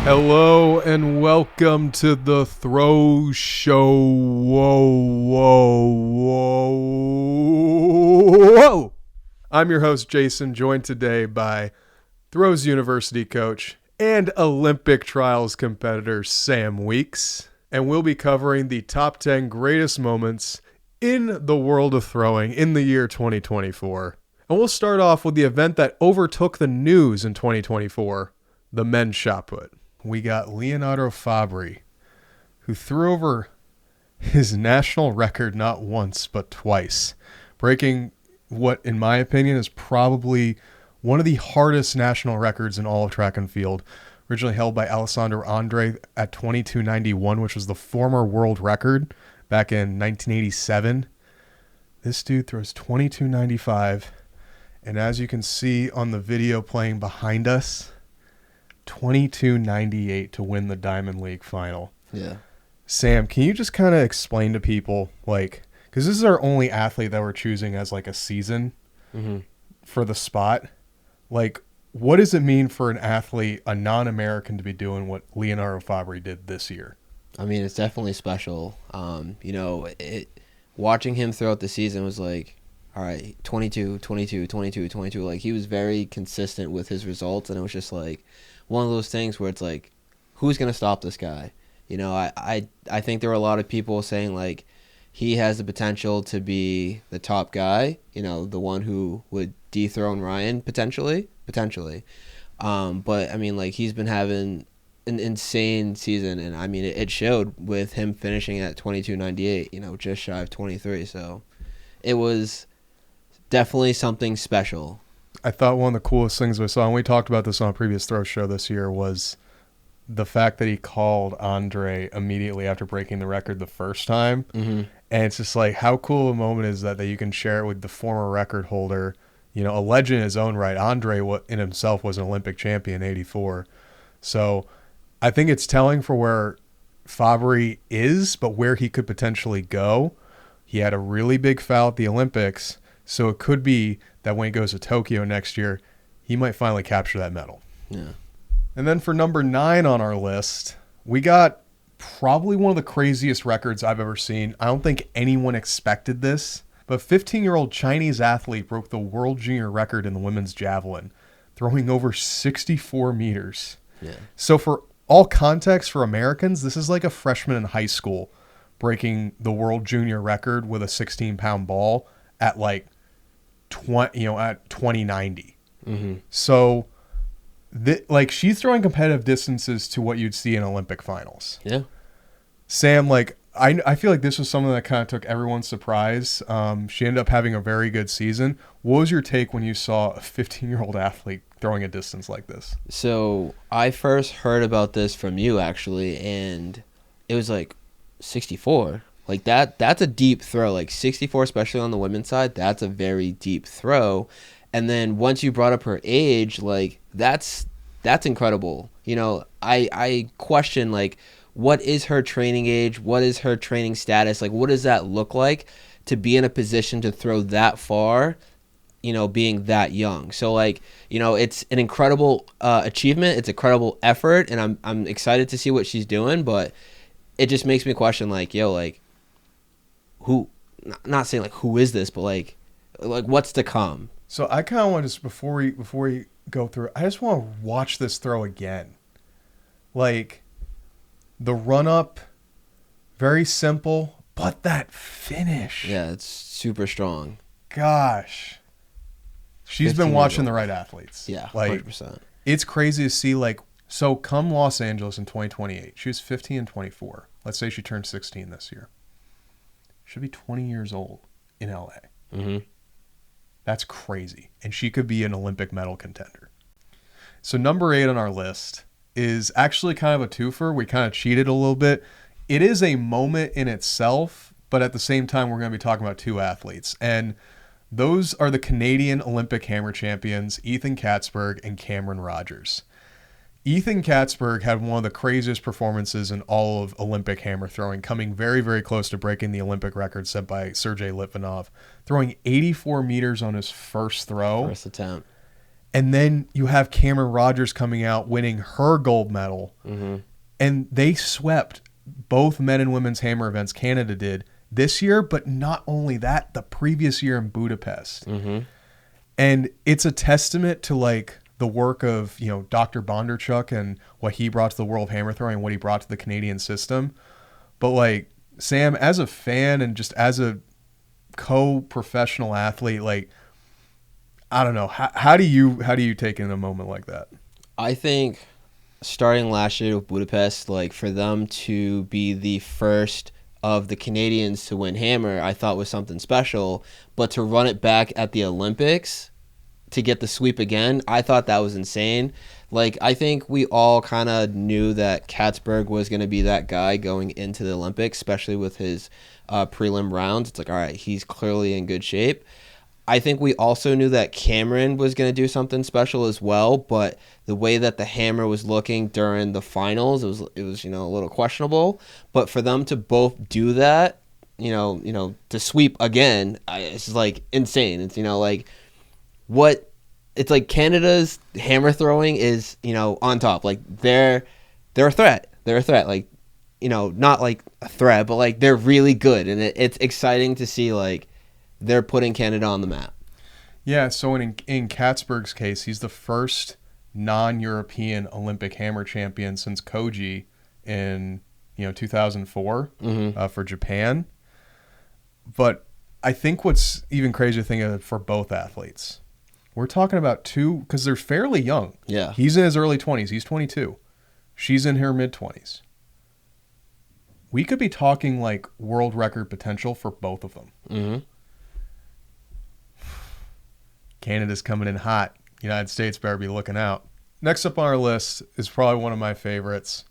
Hello and welcome to the Throw Show. Whoa. I'm your host, Jason, joined today by Throws University coach and Olympic trials competitor, Sam Weeks. And we'll be covering the top 10 greatest moments in the world of throwing in the year 2024. And we'll start off with the event that overtook the news in 2024, the men's shot put. We got Leonardo Fabri, who threw over his national record not once but twice, breaking what, in my opinion, is probably one of the hardest national records in all of track and field, originally held by Alessandro Andre at 22.91, which was the former world record back in 1987. This dude throws 22.95, and as you can see on the video playing behind us, 22.98 to win the Diamond League final. Yeah. Sam, can you just kind of explain to people, like, because this is our only athlete that we're choosing as like a season for the spot. Like, what does it mean for an athlete, a non-American, to be doing what Leonardo Fabri did this year? I mean, it's definitely special. Watching him throughout the season was like, all right, 22. Like, he was very consistent with his results, and it was just like one of those things where it's like, who's going to stop this guy? You know, I think there were a lot of people saying, like, he has the potential to be the top guy, you know, the one who would dethrone Ryan potentially. But, I mean, like, he's been having an insane season, and, I mean, it showed with him finishing at 22.98, you know, just shy of 23. So it was definitely something special. I thought one of the coolest things we saw, and we talked about this on a previous throw show this year, was the fact that he called Andre immediately after breaking the record the first time. Mm-hmm. And it's just like, how cool a moment is that you can share it with the former record holder, you know, a legend in his own right. Andre in himself was an Olympic champion in 84. So I think it's telling for where Fabri is, but where he could potentially go. He had a really big foul at the Olympics, so it could be that when he goes to Tokyo next year, he might finally capture that medal. Yeah. And then for number 9 on our list, we got probably one of the craziest records I've ever seen. I don't think anyone expected this, but 15-year-old Chinese athlete broke the world junior record in the women's javelin, throwing over 64 meters. Yeah. So for all context for Americans, this is like a freshman in high school breaking the world junior record with a 16-pound ball at like 2090. Mm-hmm. So like, she's throwing competitive distances to what you'd see in Olympic finals. Yeah. Sam, like, I feel like this was something that kind of took everyone's surprise. She ended up having a very good season. What was your take when you saw a 15-year-old athlete throwing a distance like this? So I first heard about this from you, actually, and it was like 64. Like, that's a deep throw. Like, 64, especially on the women's side, that's a very deep throw. And then once you brought up her age, like, that's incredible. You know, I question, like, what is her training age? What is her training status? Like, what does that look like to be in a position to throw that far, you know, being that young? So, like, you know, it's an incredible achievement. It's a incredible effort, and I'm excited to see what she's doing, but it just makes me question, like, yo, like, who, not saying, like, who is this, but, like what's to come? So I kind of want to just, before we go through, I just want to watch this throw again. Like, the run-up, very simple, but that finish. Yeah, it's super strong. Gosh. She's been watching the right athletes. Yeah, like, 100%. It's crazy to see, like, so come Los Angeles in 2028, she was 15 and 24. Let's say she turned 16 this year. She'll be 20 years old in LA. Mm-hmm. That's crazy. And she could be an Olympic medal contender. So number 8 on our list is actually kind of a twofer. We kind of cheated a little bit. It is a moment in itself, but at the same time, we're going to be talking about 2 athletes. And those are the Canadian Olympic hammer champions, Ethan Katzberg and Cameron Rogers. Ethan Katzberg had one of the craziest performances in all of Olympic hammer throwing, coming very, very close to breaking the Olympic record set by Sergei Litvinov, throwing 84 meters on his first throw. First attempt. And then you have Cameron Rogers coming out winning her gold medal. Mm-hmm. And they swept both men and women's hammer events Canada did this year, but not only that, the previous year in Budapest. Mm-hmm. And it's a testament to like the work of, you know, Dr. Bondarchuk and what he brought to the world of hammer throwing and what he brought to the Canadian system. But like, Sam, as a fan and just as a co-professional athlete, like, I don't know, how do you take in a moment like that? I think starting last year with Budapest, like for them to be the first of the Canadians to win hammer, I thought was something special. But to run it back at the Olympics to get the sweep again, I thought that was insane. Like, I think we all kind of knew that Katzberg was going to be that guy going into the Olympics, especially with his prelim rounds. It's like, all right, he's clearly in good shape. I think we also knew that Cameron was going to do something special as well, but the way that the hammer was looking during the finals, it was you know, a little questionable. But for them to both do that, you know, to sweep again, it's like insane. It's, you know, like what it's like Canada's hammer throwing is, you know, on top. Like they're a threat. They're a threat. Like, you know, not like a threat, but like they're really good, and it's exciting to see like they're putting Canada on the map. Yeah, so in Katzberg's case, he's the first non-European Olympic hammer champion since Koji in 2004 for Japan. But I think what's even crazier thing for both athletes, we're talking about two, because they're fairly young. Yeah. He's in his early 20s. He's 22. She's in her mid-20s. We could be talking like world record potential for both of them. Mm-hmm. Canada's coming in hot. United States better be looking out. Next up on our list is probably one of my favorites.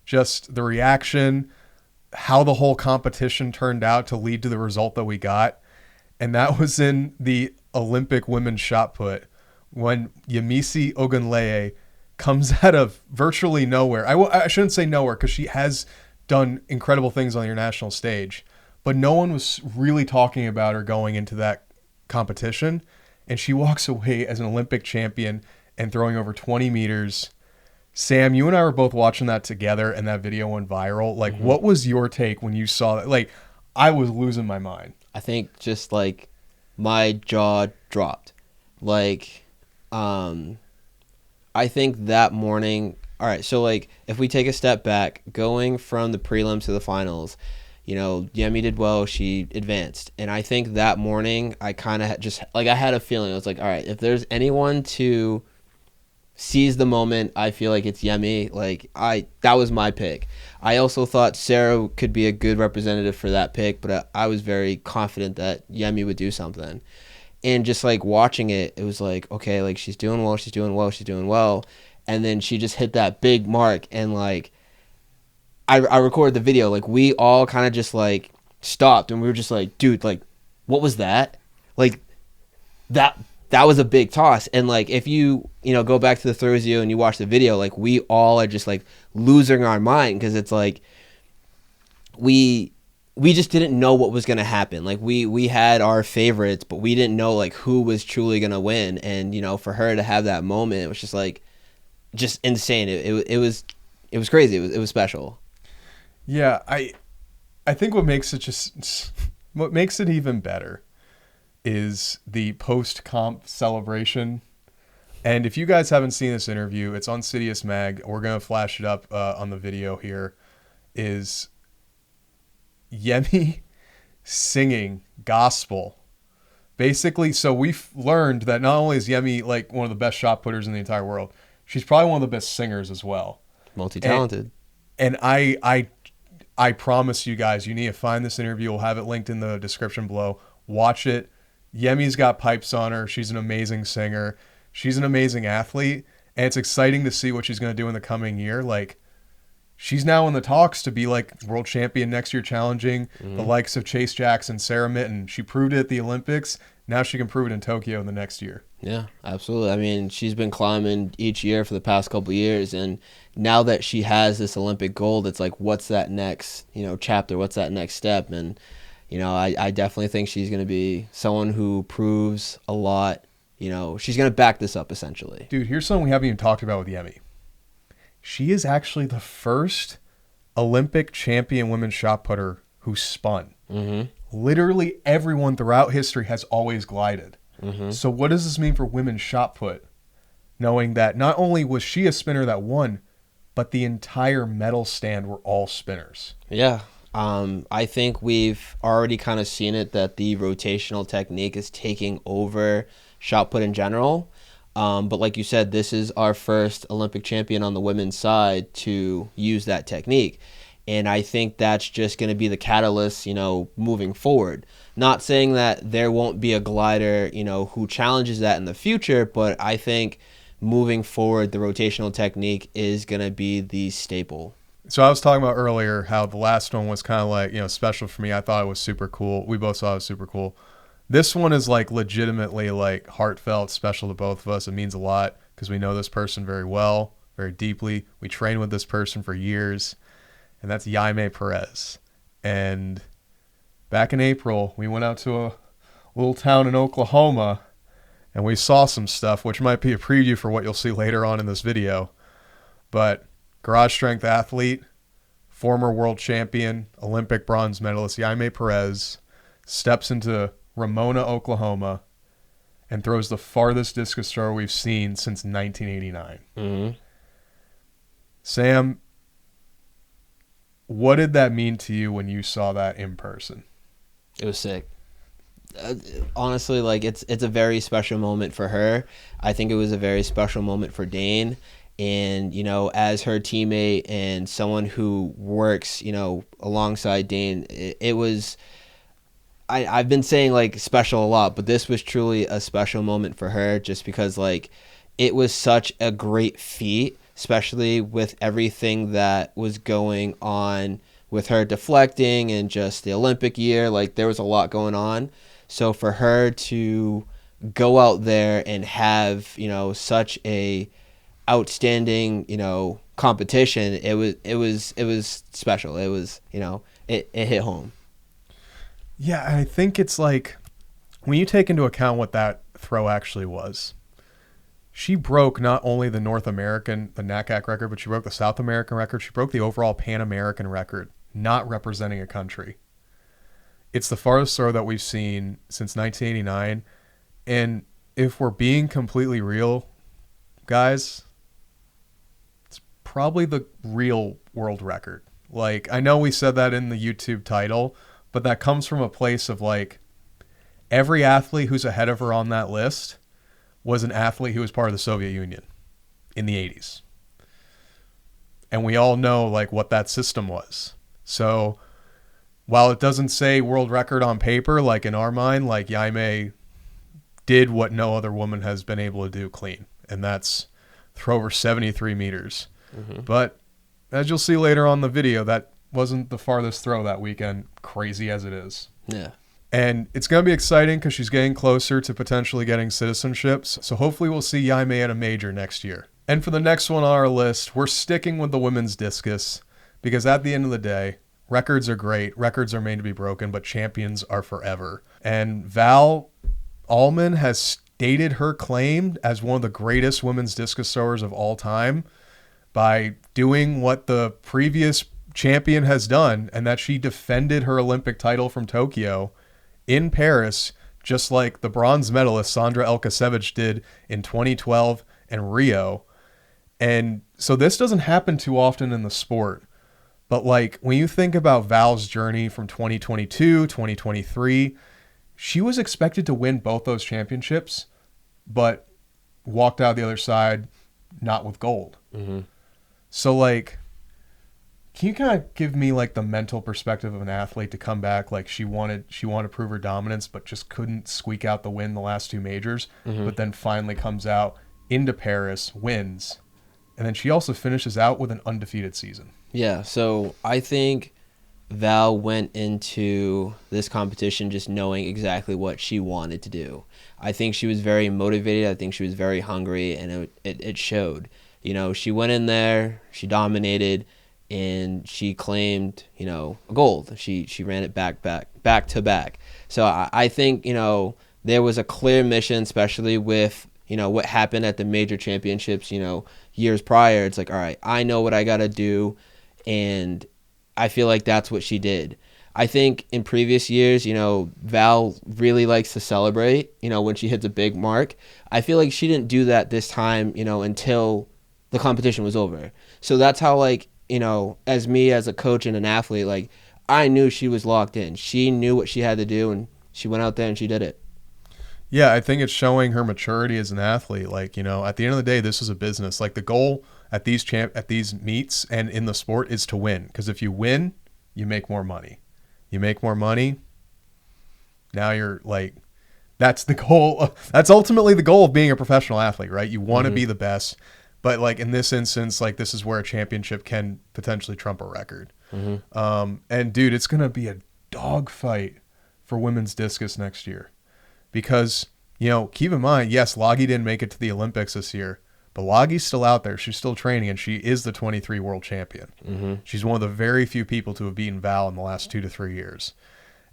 Just the reaction, how the whole competition turned out to lead to the result that we got. And that was in the Olympic women's shot put when Yemisi Ogunleye comes out of virtually nowhere. I shouldn't say nowhere because she has done incredible things on the international stage, but no one was really talking about her going into that competition. And she walks away as an Olympic champion and throwing over 20 meters. Sam, you and I were both watching that together, and that video went viral. Like, what was your take when you saw that? Like, I was losing my mind. I think just, like, my jaw dropped. Like, I think that morning... All right, so, like, if we take a step back, going from the prelims to the finals... You know, Yemi did well. She advanced. And I think that morning, I kind of just, like, I had a feeling. I was like, all right, if there's anyone to seize the moment, I feel like it's Yemi. Like, that was my pick. I also thought Sarah could be a good representative for that pick, but I was very confident that Yemi would do something. And just, like, watching it, it was like, okay, like, she's doing well, she's doing well, she's doing well. And then she just hit that big mark, and, like, I recorded the video. Like, we all kind of just, like, stopped, and we were just like, dude, like, what was that? Like, that was a big toss. And, like, if you go back to the Thursday and you watch the video, like, we all are just, like, losing our mind because it's, like, we just didn't know what was going to happen. Like, we had our favorites, but we didn't know, like, who was truly going to win. And, for her to have that moment, it was just, like, just insane. It was crazy. It was special. Yeah, I think what makes it even better is the post-comp celebration. And if you guys haven't seen this interview, it's on Sidious Mag. We're going to flash it up on the video here. Is Yemi singing gospel. Basically, so we've learned that not only is Yemi like one of the best shot putters in the entire world, she's probably one of the best singers as well. Multi-talented. And I promise you guys, you need to find this interview. We'll have it linked in the description below. Watch it. Yemi's got pipes on her. She's an amazing singer. She's an amazing athlete. And it's exciting to see what she's going to do in the coming year. Like, she's now in the talks to be like world champion next year, challenging the likes of Chase Jackson, Sarah Mitten. She proved it at the Olympics. Now she can prove it in Tokyo in the next year. Yeah, absolutely. I mean, she's been climbing each year for the past couple of years, and now that she has this Olympic gold, it's like, what's that next, chapter? What's that next step? And, I definitely think she's going to be someone who proves a lot she's going to back this up essentially. Dude, here's something we haven't even talked about with Yemi. She is actually the first Olympic champion women's shot putter who spun. Mm-hmm. Literally everyone throughout history has always glided. Mm-hmm. So what does this mean for women's shot put? Knowing that not only was she a spinner that won, but the entire medal stand were all spinners. Yeah. I think we've already kind of seen it that the rotational technique is taking over shot put in general. But like you said, this is our first Olympic champion on the women's side to use that technique. And I think that's just going to be the catalyst, moving forward. Not saying that there won't be a glider, who challenges that in the future, but I think moving forward, the rotational technique is going to be the staple. So I was talking about earlier how the last one was kind of like, special for me. I thought it was super cool. We both saw it was super cool. This one is like legitimately like heartfelt, special to both of us. It means a lot because we know this person very well, very deeply. We trained with this person for years, and that's Yaime Perez. And back in April, we went out to a little town in Oklahoma, and we saw some stuff, which might be a preview for what you'll see later on in this video. But garage strength athlete, former world champion, Olympic bronze medalist Yaime Perez steps into Ramona, Oklahoma, and throws the farthest discus throw we've seen since 1989. Mm-hmm. Sam, what did that mean to you when you saw that in person? It was sick. Honestly, like it's a very special moment for her. I think it was a very special moment for Dane. And, as her teammate and someone who works, alongside Dane, it was, I've been saying like special a lot, but this was truly a special moment for her just because like it was such a great feat, especially with everything that was going on with her deflecting and just the Olympic year. Like there was a lot going on. So for her to go out there and have, such a outstanding, competition, it was special. It was, it hit home. Yeah, I think it's like when you take into account what that throw actually was, she broke not only the North American, the NACAC record, but she broke the South American record. She broke the overall Pan American record, not representing a country. It's the farthest throw that we've seen since 1989. And if we're being completely real, guys, probably the real world record. Like, I know we said that in the YouTube title, but that comes from a place of like every athlete who's ahead of her on that list was an athlete who was part of the Soviet Union in the 80s. And we all know like what that system was. So while it doesn't say world record on paper, like in our mind, like Yaime did what no other woman has been able to do clean. And that's throw over 73 meters. Mm-hmm. But as you'll see later on in the video, that wasn't the farthest throw that weekend, crazy as it is. Yeah. And it's going to be exciting because she's getting closer to potentially getting citizenships. So hopefully we'll see Yaime at a major next year. And for the next one on our list, we're sticking with the women's discus because at the end of the day, records are great. Records are made to be broken, but champions are forever. And Valarie Allman has stated her claim as one of the greatest women's discus throwers of all time by doing what the previous champion has done, and that she defended her Olympic title from Tokyo in Paris, just like the bronze medalist Sandra Elkasevich did in 2012 and Rio. And so this doesn't happen too often in the sport. But like when you think about Val's journey from 2022, 2023, she was expected to win both those championships, but walked out the other side not with gold. Mm-hmm. So like, can you kind of give me like the mental perspective of an athlete to come back like she wanted to prove her dominance, but just couldn't squeak out the win the last two majors, but then finally comes out into Paris, wins, and then she also finishes out with an undefeated season. Yeah, so I think Val went into this competition just knowing exactly what she wanted to do. I think she was very motivated. I think she was very hungry, and it showed. She went in there, she dominated, and she claimed, gold. She ran it back to back. So I think, there was a clear mission, especially with, what happened at the major championships, years prior. It's like, all right, I know what I got to do. And I feel like that's what she did. I think in previous years, Val really likes to celebrate, when she hits a big mark. I feel like she didn't do that this time, until the competition was over. So that's how, as me as a coach and an athlete, I knew she was locked in. She knew what she had to do, and she went out there and she did it. Yeah, I think it's showing her maturity as an athlete. At the end of the day, this is a business. The goal at these meets and in the sport is to win. Because if you win, you make more money. You make more money. Now you're that's the goal. That's ultimately the goal of being a professional athlete, right? You want to be the best. But in this instance, this is where a championship can potentially trump a record. And dude, it's going to be a dogfight for women's discus next year. Because, keep in mind, yes, Lagi didn't make it to the Olympics this year, but Lagi's still out there. She's still training, and she is the 23 world champion. She's one of the very few people to have beaten Val in the last 2 to 3 years.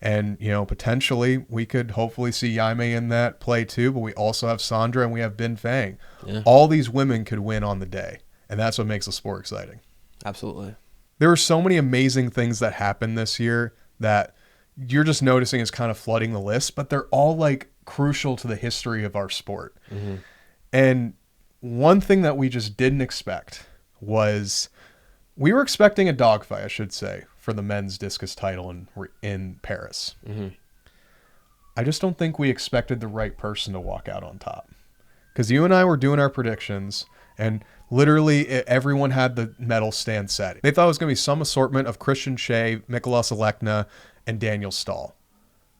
And, potentially we could hopefully see Yaime in that play too, but we also have Sandra and we have Bin Fang. Yeah. All these women could win on the day, and that's what makes the sport exciting. Absolutely. There were so many amazing things that happened this year that you're just noticing is kind of flooding the list, but they're all crucial to the history of our sport. And one thing that we just didn't expect was we were expecting a dogfight, I should say, for the men's discus title in Paris. I just don't think we expected the right person to walk out on top. Because you and I were doing our predictions, and literally everyone had the medal stand set. They thought it was going to be some assortment of Christian Shea, Mykolas Alekna, and Daniel Stahl.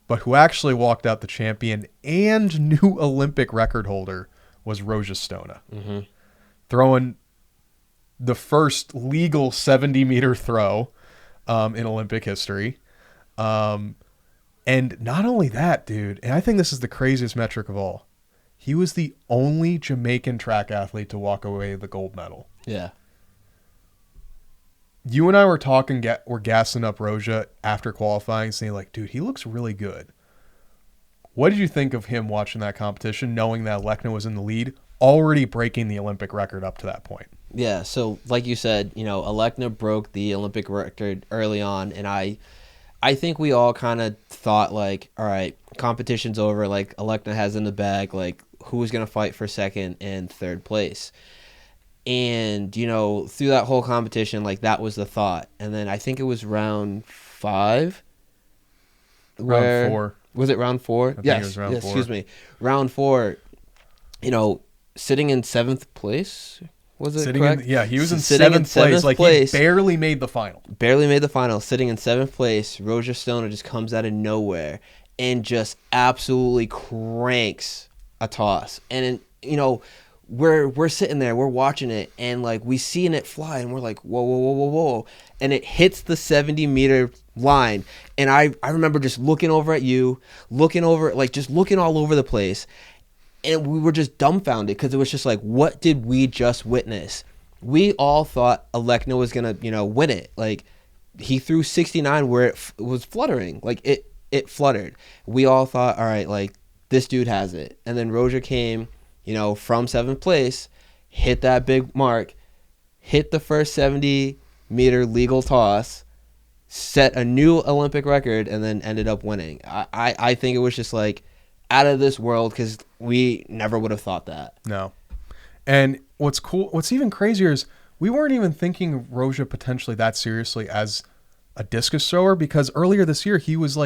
But who actually walked out the champion and new Olympic record holder was Rojé Stona. Throwing the first legal 70-meter throw in Olympic history. And not only that, dude, and I think this is the craziest metric of all, he was the only Jamaican track athlete to walk away with the gold medal. Yeah. You and I were talking, we're gassing up Rojé after qualifying, saying dude, he looks really good. What did you think of him watching that competition, knowing that Alekna was in the lead, already breaking the Olympic record up to that point? Yeah, so like you said, Alekna broke the Olympic record early on, and I think we all kind of thought all right, competition's over, Alekna has in the bag, who's going to fight for second and third place? And, through that whole competition, that was the thought. And then I think it was round 5. Round 4. Was it round 4? I think it was round 4. Excuse me. Round 4, sitting in 7th place, was it correct? He was in 7th place. He barely made the final. Sitting in 7th place, Rojé Stona just comes out of nowhere and just absolutely cranks a toss. And, we're sitting there, we're watching it, and we seeing it fly, and we're like, whoa, and it hits the 70-meter line, and I remember just looking over at you, looking all over the place, and we were just dumbfounded because it was just what did we just witness? We all thought Alekna was gonna win it. He threw 69 where it was fluttering, it fluttered. We all thought, all right, this dude has it, and then Rojé came from 7th place, hit that big mark, hit the first 70-meter legal toss, set a new Olympic record, and then ended up winning. I think it was just out of this world because we never would have thought that. No. And what's even crazier is we weren't even thinking of Rojé potentially that seriously as a discus thrower, because earlier this year he was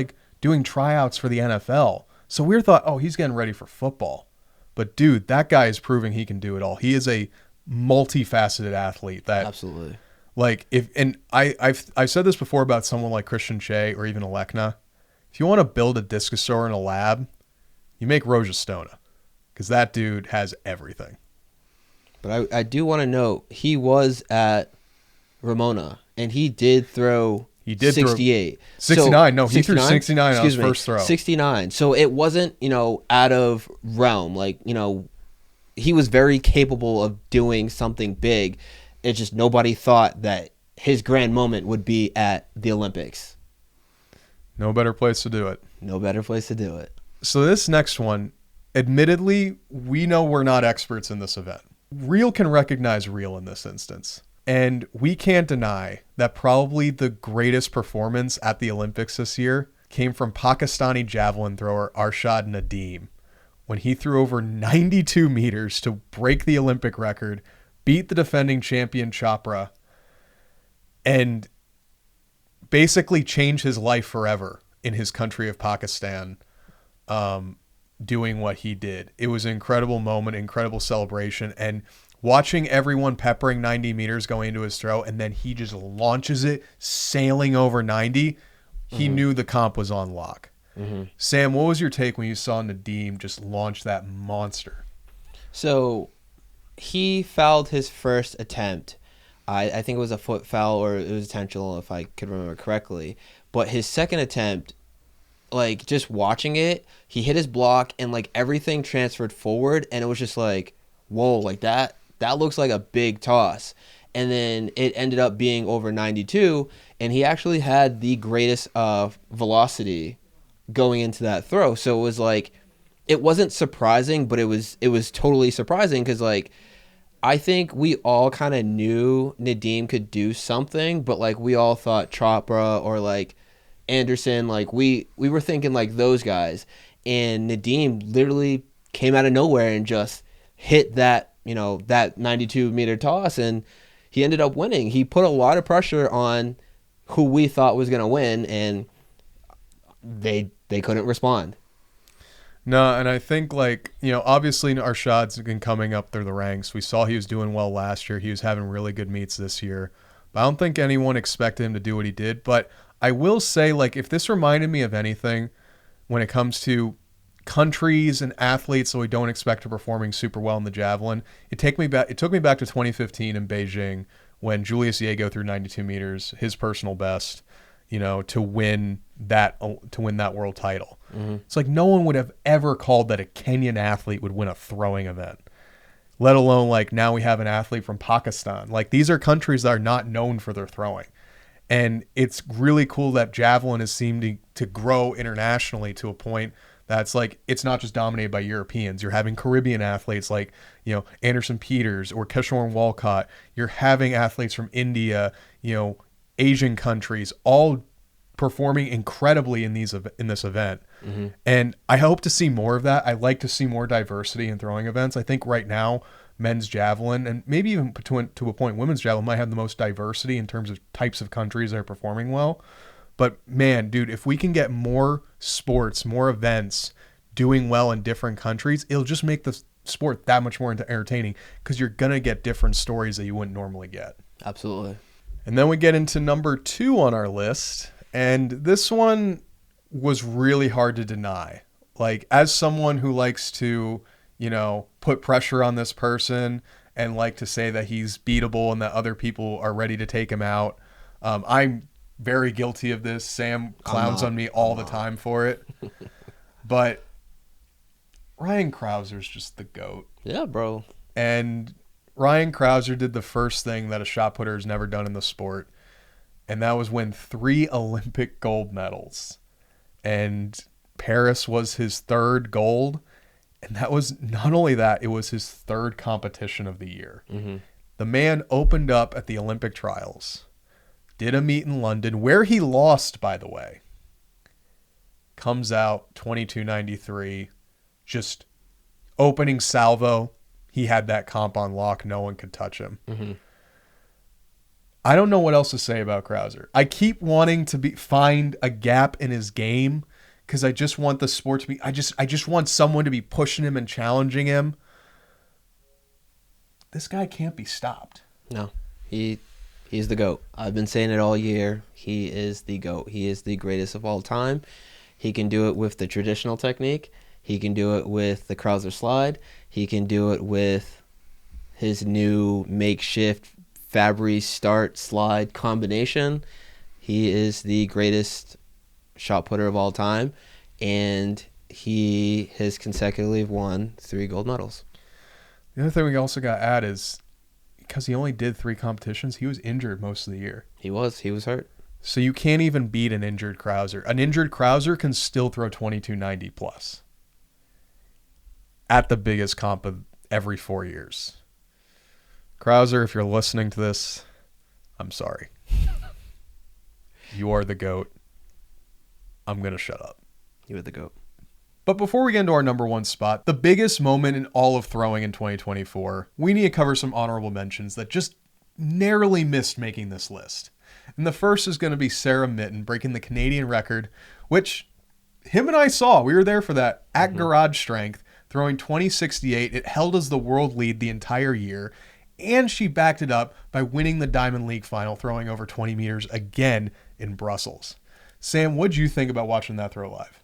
doing tryouts for the NFL. So we thought, oh, he's getting ready for football. But dude, that guy is proving he can do it all. He is a multifaceted athlete. That absolutely. I've said this before about someone like Christian Shea or even Alekna. If you want to build a discus thrower in a lab, you make Rojé Stona, because that dude has everything. But I do want to note, he was at Ramona, and he did throw 68. 69. No, he threw 69 on his first throw. 69. So it wasn't, out of realm. He was very capable of doing something big. It's just nobody thought that his grand moment would be at the Olympics. No better place to do it. No better place to do it. So this next one, admittedly, we know we're not experts in this event. Real can recognize real in this instance. And we can't deny that probably the greatest performance at the Olympics this year came from Pakistani javelin thrower Arshad Nadeem when he threw over 92 meters to break the Olympic record, beat the defending champion Chopra, and basically change his life forever in his country of Pakistan, doing what he did. It was an incredible moment, incredible celebration, and watching everyone peppering 90 meters going into his throw, and then he just launches it, sailing over 90. He knew the comp was on lock. Sam, what was your take when you saw Nadeem just launch that monster? So he fouled his first attempt. I think it was a foot foul, or it was intentional if I could remember correctly. But his second attempt, like, just watching it, he hit his block and like everything transferred forward, and it was just like, whoa, like that looks like a big toss. And then it ended up being over 92, and he actually had the greatest velocity going into that throw. So it was like, it wasn't surprising, but it was totally surprising, because like, I think we all kind of knew Nadeem could do something, but like we all thought Chopra or like Anderson, like we were thinking like those guys, and Nadeem literally came out of nowhere and just hit that, that 92 meter toss, and he ended up winning. He put a lot of pressure on who we thought was going to win, and they couldn't respond. No, and I think, like, obviously Arshad's been coming up through the ranks. We saw he was doing well last year. He was having really good meets this year. But I don't think anyone expected him to do what he did. But I will say, like, if this reminded me of anything when it comes to countries and athletes that we don't expect are performing super well in the javelin, it took me back to 2015 in Beijing when Julius Yego threw 92 meters, his personal best, to win that world title. It's like no one would have ever called that a Kenyan athlete would win a throwing event, let alone like now we have an athlete from Pakistan. Like, these are countries that are not known for their throwing. And it's really cool that javelin is seeming to grow internationally to a point that's like, it's not just dominated by Europeans. You're having Caribbean athletes like, Anderson Peters or Kishore Walcott. You're having athletes from India, Asian countries, all performing incredibly in this event. And I hope to see more of that. I like to see more diversity in throwing events. I think right now men's javelin, and maybe even to a point women's javelin, might have the most diversity in terms of types of countries that are performing well. But man, dude, if we can get more sports, more events doing well in different countries, it'll just make the sport that much more entertaining, because you're gonna get different stories that you wouldn't normally get. Absolutely. And then we get into number 2 on our list. And this one was really hard to deny. Like, as someone who likes to, put pressure on this person and like to say that he's beatable and that other people are ready to take him out, I'm very guilty of this. Sam clowns on me all the time for it. But Ryan Crouser's just the GOAT. Yeah, bro. And Ryan Crouser did the first thing that a shot putter has never done in the sport, and that was win 3 Olympic gold medals. And Paris was his 3rd gold, and that was not only that, it was his 3rd competition of the year. The man opened up at the Olympic trials, did a meet in London, where he lost, by the way. Comes out 22.93, just opening salvo. He had that comp on lock. No one could touch him. I don't know what else to say about Crouser. I keep wanting to find a gap in his game, because I just want the sport to be. I just want someone to be pushing him and challenging him. This guy can't be stopped. No, he's the GOAT. I've been saying it all year. He is the GOAT. He is the greatest of all time. He can do it with the traditional technique. He can do it with the Crouser slide. He can do it with his new makeshift Fabry start slide combination. He is the greatest shot putter of all time, and he has consecutively won 3 gold medals. The other thing we also got to add is, because he only did 3 competitions, he was injured most of the year. He was hurt. So you can't even beat an injured Crouser. An injured Crouser can still throw 22.90 plus. at the biggest comp of every 4 years. Crouser, if you're listening to this, I'm sorry. You are the GOAT. I'm going to shut up. You are the GOAT. But before we get into our number one spot, the biggest moment in all of throwing in 2024, we need to cover some honorable mentions that just narrowly missed making this list. And the first is going to be Sarah Mitten breaking the Canadian record, which him and I saw. We were there for that at Garage Strength, throwing 2068. It held as the world lead the entire year, and she backed it up by winning the Diamond League final, throwing over 20 meters again in Brussels. Sam, what'd you think about watching that throw live?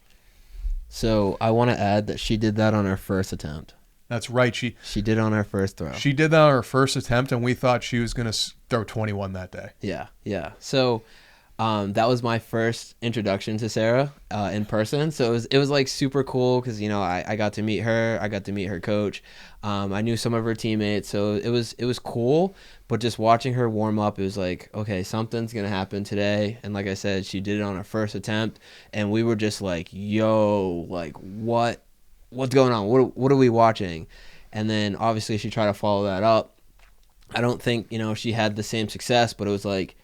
So I want to add that she did that on her first attempt. That's right. She did it on her first throw. She did that on her first attempt, and we thought she was going to throw 21 that day. Yeah. So that was my first introduction to Sarah in person. So it was like super cool because, you know, I got to meet her. I got to meet her coach. I knew some of her teammates. So it was cool. But just watching her warm up, it was like, okay, something's going to happen today. And like I said, she did it on her first attempt. And we were just like, yo, like what's going on? What are we watching? And then obviously she tried to follow that up. I don't think, you know, she had the same success, but it was like,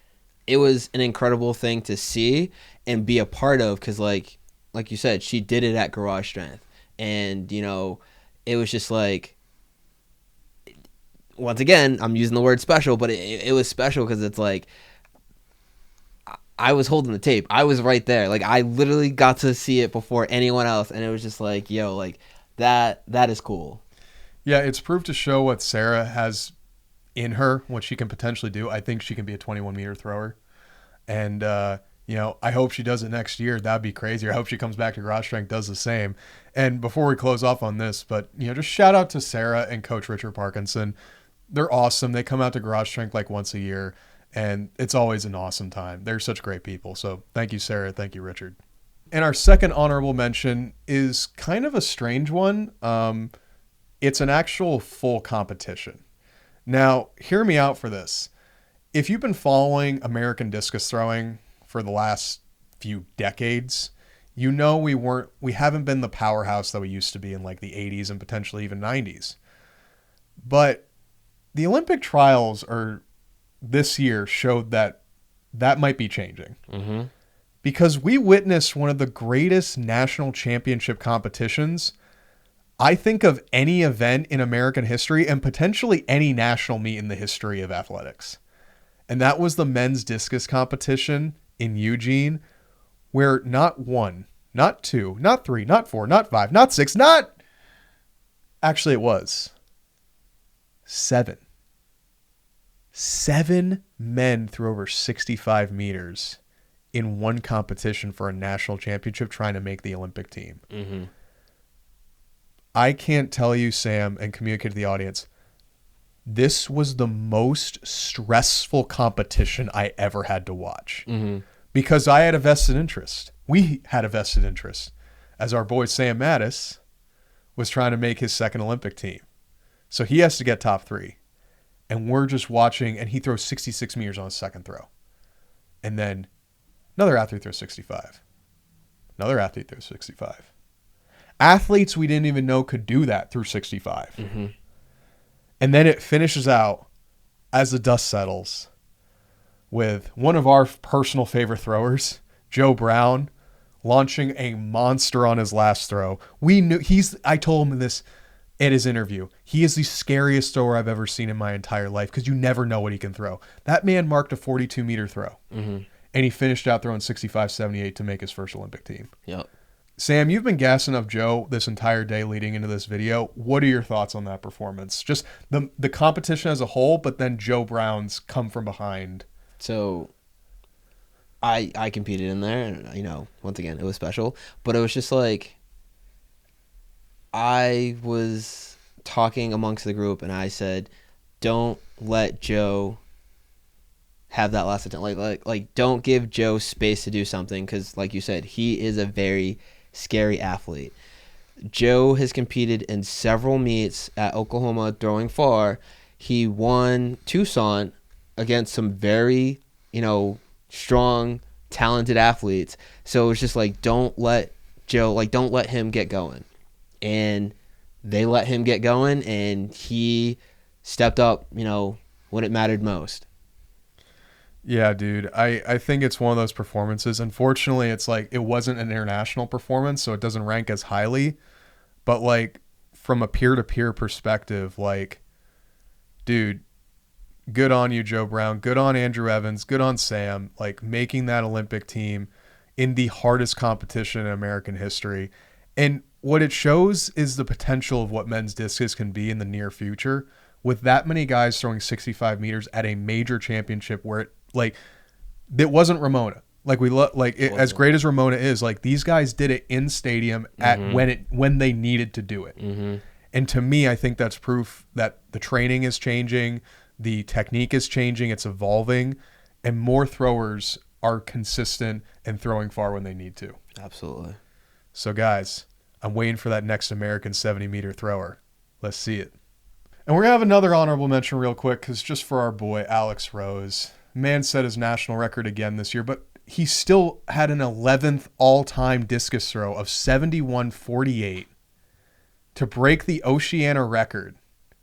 it was an incredible thing to see and be a part of because, like you said, she did it at Garage Strength. And, you know, it was just like, once again, I'm using the word special, but it was special because it's like, I was holding the tape. I was right there. Like, I literally got to see it before anyone else. And it was just like, yo, like, that is cool. Yeah, it's proved to show what Sarah has in her, what she can potentially do. I think she can be a 21-meter thrower. And, you know, I hope she does it next year. That'd be crazy. I hope she comes back to Garage Strength, does the same. And before we close off on this, but, you know, just shout out to Sarah and Coach Richard Parkinson. They're awesome. They come out to Garage Strength like once a year, and it's always an awesome time. They're such great people. So thank you, Sarah. Thank you, Richard. And our second honorable mention is kind of a strange one. It's an actual full competition. Now, hear me out for this. If you've been following American discus throwing for the last few decades, you know we haven't been the powerhouse that we used to be in like the 80s and potentially even 90s. But the Olympic trials this year showed that might be changing. Mm-hmm. Because we witnessed one of the greatest national championship competitions, I think, of any event in American history and potentially any national meet in the history of athletics. And that was the men's discus competition in Eugene, where not one, not two, not three, not four, not five, not six, actually it was 7. 7 men threw over 65 meters in one competition for a national championship trying to make the Olympic team. Mm-hmm. I can't tell you, Sam, and communicate to the audience, this was the most stressful competition I ever had to watch. Mm-hmm. Because I had a vested interest. We had a vested interest. As our boy Sam Mattis was trying to make his second Olympic team. So he has to get top 3. And we're just watching, and he throws 66 meters on his second throw. And then another athlete throws 65. Another athlete throws 65. Athletes we didn't even know could do that through 65. Mm-hmm. And then it finishes out, as the dust settles, with one of our personal favorite throwers, Joe Brown, launching a monster on his last throw. I told him this at his interview. He is the scariest thrower I've ever seen in my entire life because you never know what he can throw. That man marked a 42-meter throw. Mm-hmm. And he finished out throwing 65-78 to make his first Olympic team. Yep. Sam, you've been gassing up Joe this entire day leading into this video. What are your thoughts on that performance? Just the competition as a whole, but then Joe Brown's come from behind. So I competed in there, and, you know, once again, it was special. But it was just like, I was talking amongst the group, and I said, don't let Joe have that last attempt. Like don't give Joe space to do something because, like you said, he is a very scary athlete. Joe has competed in several meets at Oklahoma throwing far. He won Tucson against some very, you know, strong, talented athletes. So it's just like, don't let him get going. And they let him get going, and he stepped up, when it mattered most. Yeah, dude. I think it's one of those performances. Unfortunately, it's like it wasn't an international performance, so it doesn't rank as highly. But like from a peer-to-peer perspective, like, dude, good on you, Joe Brown. Good on Andrew Evans. Good on Sam. Like making that Olympic team in the hardest competition in American history. And what it shows is the potential of what men's discus can be in the near future with that many guys throwing 65 meters at a major championship where it wasn't Ramona. Like as great as Ramona is, like these guys did it in stadium at when they needed to do it. Mm-hmm. And to me, I think that's proof that the training is changing, the technique is changing, it's evolving, and more throwers are consistent and throwing far when they need to. Absolutely. So guys, I'm waiting for that next American 70-meter thrower. Let's see it. And we're going to have another honorable mention real quick because just for our boy, Alex Rose. Man set his national record again this year, but he still had an 11th all-time discus throw of 71.48 to break the Oceania record.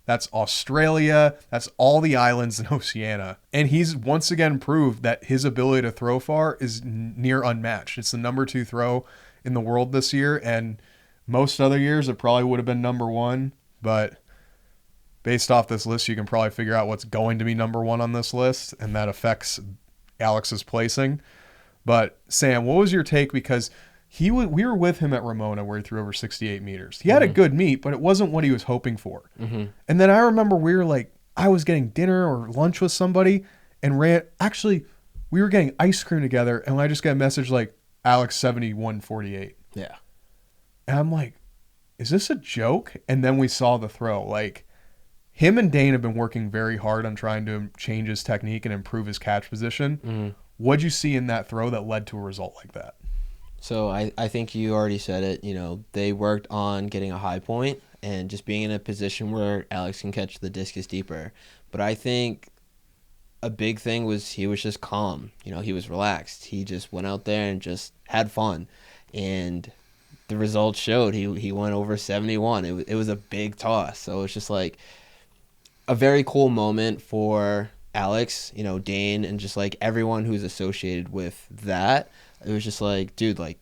That's Australia. That's all the islands in Oceania. And he's once again proved that his ability to throw far is near unmatched. It's the number 2 throw in the world this year. And most other years, it probably would have been number 1. But based off this list, you can probably figure out what's going to be number 1 on this list. And that affects Alex's placing. But Sam, what was your take? Because we were with him at Ramona where he threw over 68 meters. He had a good meet, but it wasn't what he was hoping for. Mm-hmm. And then I remember I was getting dinner or lunch with somebody and we were getting ice cream together, and I just got a message like, Alex 71.48. Yeah. And I'm like, is this a joke? And then we saw the throw. Like, him and Dane have been working very hard on trying to change his technique and improve his catch position. Mm-hmm. What'd you see in that throw that led to a result like that? So I think you already said it. They worked on getting a high point and just being in a position where Alex can catch the discus deeper. But I think a big thing was he was just calm. He was relaxed. He just went out there and just had fun. And the results showed he went over 71. It was a big toss. So it's just like a very cool moment for Alex, Dane, and just like everyone who's associated with that. It was just like, dude, like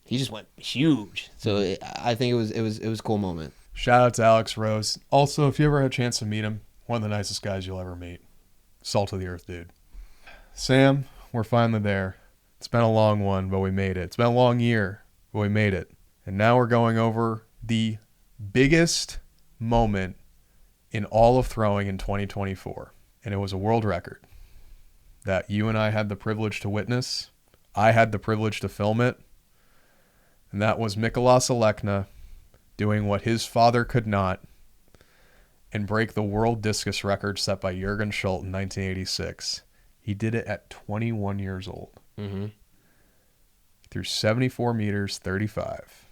he just went huge. So I think it was a cool moment. Shout out to Alex Rose. Also, if you ever had a chance to meet him, one of the nicest guys you'll ever meet. Salt of the earth, dude. Sam, we're finally there. It's been a long one, but we made it. It's been a long year, but we made it. And now we're going over the biggest moment in all of throwing in 2024. And it was a world record that you and I had the privilege to witness. I had the privilege to film it. And that was Mykolas Alekna doing what his father could not and break the world discus record set by Jürgen Schultz in 1986. He did it at 21 years old. Mm-hmm. Threw 74 meters, 35.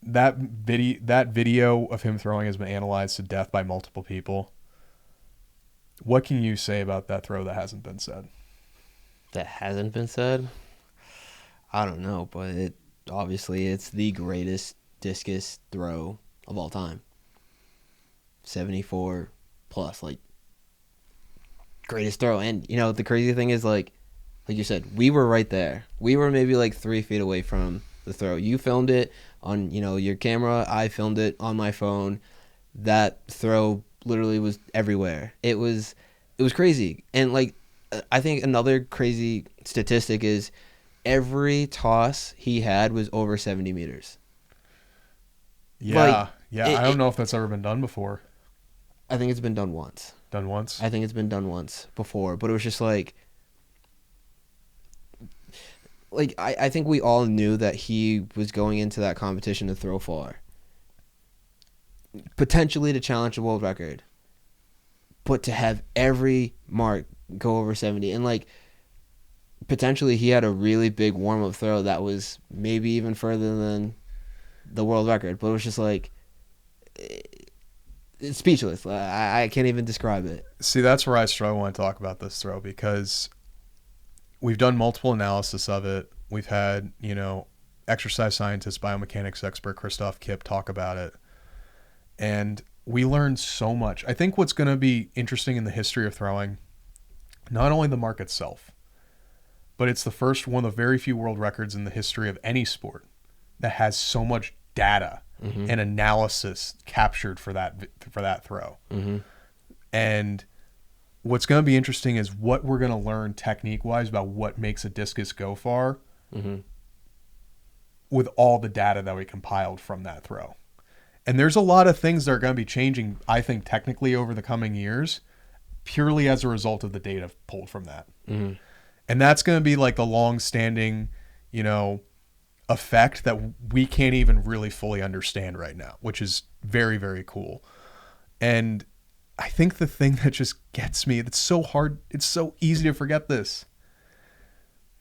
That video of him throwing has been analyzed to death by multiple people. What can you say about that throw that hasn't been said? That hasn't been said? I don't know, but it's the greatest discus throw of all time. 74 plus, like, greatest throw. And the crazy thing is, like you said, we were right there. We were maybe like 3 feet away from the throw. You filmed it on your camera. I filmed it on my phone. That throw literally was everywhere. It was crazy. And like, I think another crazy statistic is every toss he had was over 70 meters. Yeah, I don't know if that's ever been done before. I think it's been done once. Done once? I think it's been done once before, but it was just like I think we all knew that he was going into that competition to throw far. Potentially to challenge a world record. But to have every mark go over 70. And like potentially he had a really big warm-up throw that was maybe even further than the world record. But it was just like it's speechless. I can't even describe it. See, that's where I struggle when I talk about this throw because we've done multiple analysis of it. We've had, exercise scientist, biomechanics expert Christoph Kipp talk about it. And we learned so much. I think what's going to be interesting in the history of throwing, not only the mark itself, but it's the first one of the very few world records in the history of any sport that has so much data and analysis captured for that throw. And what's going to be interesting is what we're going to learn technique-wise about what makes a discus go far with all the data that we compiled from that throw. And there's a lot of things that are going to be changing, I think, technically over the coming years, purely as a result of the data pulled from that. And that's going to be like the long-standing, effect that we can't even really fully understand right now, which is very, very cool. And I think the thing that just gets me, it's so hard, it's so easy to forget this.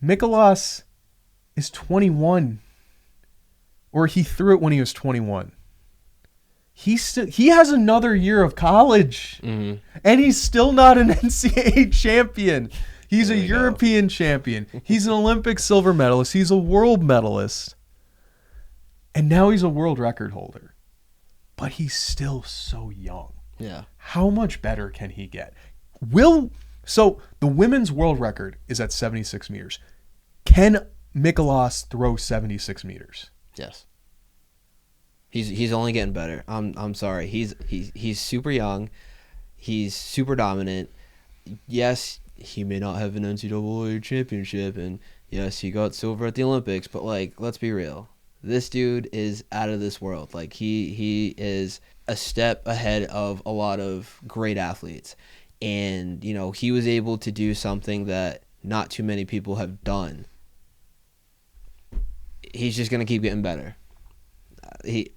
Mykolas is 21, or he threw it when he was 21. He has another year of college, and he's still not an NCAA champion. He's a European champion. He's an Olympic silver medalist. He's a world medalist. And now he's a world record holder. But he's still so young. Yeah. How much better can he get? So the women's world record is at 76 meters. Can Mykolas throw 76 meters? Yes. He's only getting better. I'm sorry. He's super young. He's super dominant. Yes, he may not have an NCAA championship, and yes, he got silver at the Olympics, but let's be real. This dude is out of this world. He is a step ahead of a lot of great athletes. And, he was able to do something that not too many people have done. He's just going to keep getting better. I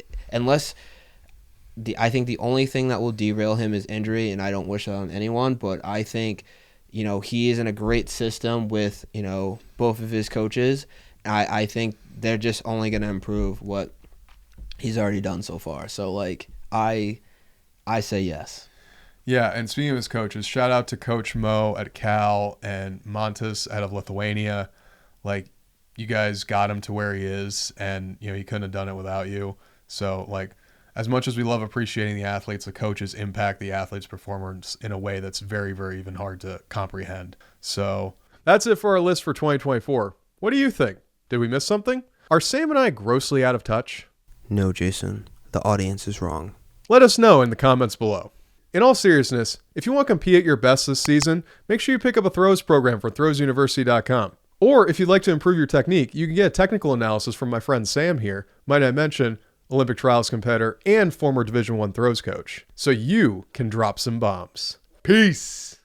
think the only thing that will derail him is injury, and I don't wish that on anyone, but I think, he is in a great system with, both of his coaches. I think they're just only going to improve what he's already done so far. So, I say yes. Yeah, and speaking of his coaches, shout out to Coach Mo at Cal and Montes out of Lithuania. You guys got him to where he is, and, he couldn't have done it without you. So, as much as we love appreciating the athletes, the coaches impact the athletes' performance in a way that's very, very even hard to comprehend. So, that's it for our list for 2024. What do you think? Did we miss something? Are Sam and I grossly out of touch? No, Jason. The audience is wrong. Let us know in the comments below. In all seriousness, if you want to compete at your best this season, make sure you pick up a throws program from throwsuniversity.com. Or if you'd like to improve your technique, you can get a technical analysis from my friend Sam here. Might I mention, Olympic trials competitor and former Division I throws coach. So you can drop some bombs. Peace!